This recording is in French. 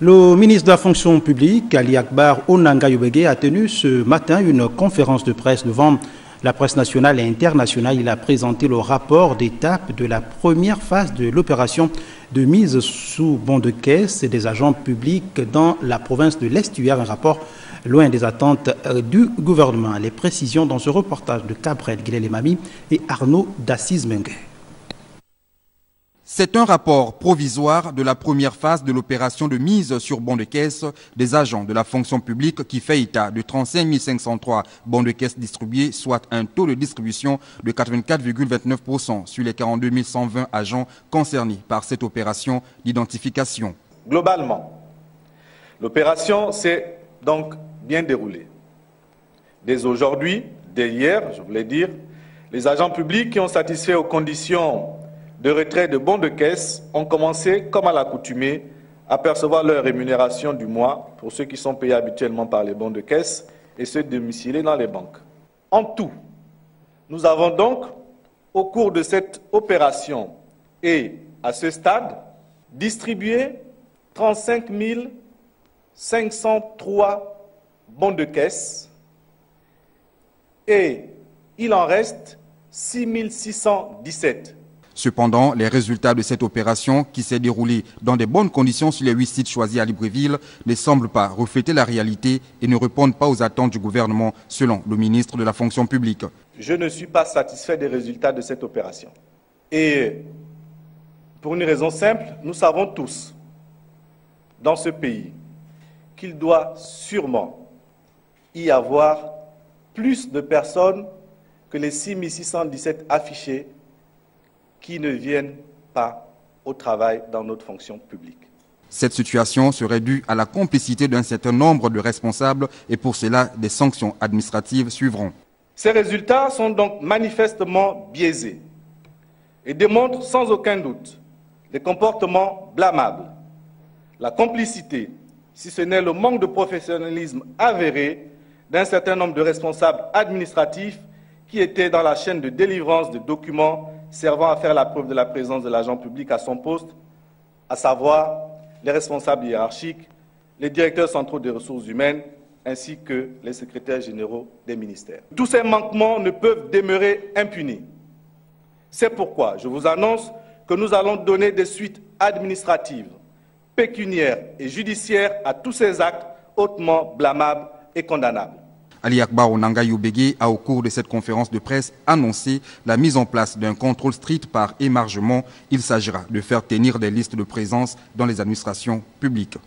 Le ministre de la fonction publique, Ali Akbar Onanga Yobege, a tenu ce matin une conférence de presse devant la presse nationale et internationale. Il a présenté le rapport d'étape de la première phase de l'opération de mise sous bon de caisse des agents publics dans la province de l'Estuaire. Un rapport loin des attentes du gouvernement. Les précisions dans ce reportage de Cabrel Guilé-Mami et Arnaud Dassis-Mengue. C'est un rapport provisoire de la première phase de l'opération de mise sur bon de caisse des agents de la fonction publique qui fait état de 35 503 bons de caisse distribués, soit un taux de distribution de 84,29% sur les 42 120 agents concernés par cette opération d'identification. Globalement, l'opération s'est donc bien déroulée. Dès aujourd'hui, dès hier, je voulais dire, les agents publics qui ont satisfait aux conditions de retrait de bons de caisse ont commencé, comme à l'accoutumée, à percevoir leur rémunération du mois pour ceux qui sont payés habituellement par les bons de caisse et ceux domiciliés dans les banques. En tout, nous avons donc, au cours de cette opération et à ce stade, distribué 35 503 bons de caisse et il en reste 6 617. Cependant, les résultats de cette opération, qui s'est déroulée dans de bonnes conditions sur les 8 sites choisis à Libreville, ne semblent pas refléter la réalité et ne répondent pas aux attentes du gouvernement, selon le ministre de la fonction publique. Je ne suis pas satisfait des résultats de cette opération. Et pour une raison simple, nous savons tous, dans ce pays, qu'il doit sûrement y avoir plus de personnes que les 6 617 affichées qui ne viennent pas au travail dans notre fonction publique. Cette situation serait due à la complicité d'un certain nombre de responsables et pour cela, des sanctions administratives suivront. Ces résultats sont donc manifestement biaisés et démontrent sans aucun doute des comportements blâmables, la complicité, si ce n'est le manque de professionnalisme avéré d'un certain nombre de responsables administratifs qui étaient dans la chaîne de délivrance de documents servant à faire la preuve de la présence de l'agent public à son poste, à savoir les responsables hiérarchiques, les directeurs centraux des ressources humaines, ainsi que les secrétaires généraux des ministères. Tous ces manquements ne peuvent demeurer impunis. C'est pourquoi je vous annonce que nous allons donner des suites administratives, pécuniaires et judiciaires à tous ces actes hautement blâmables et condamnables. Ali Akbar Onanga Yobege a, au cours de cette conférence de presse, annoncé la mise en place d'un contrôle strict par émargement. Il s'agira de faire tenir des listes de présence dans les administrations publiques.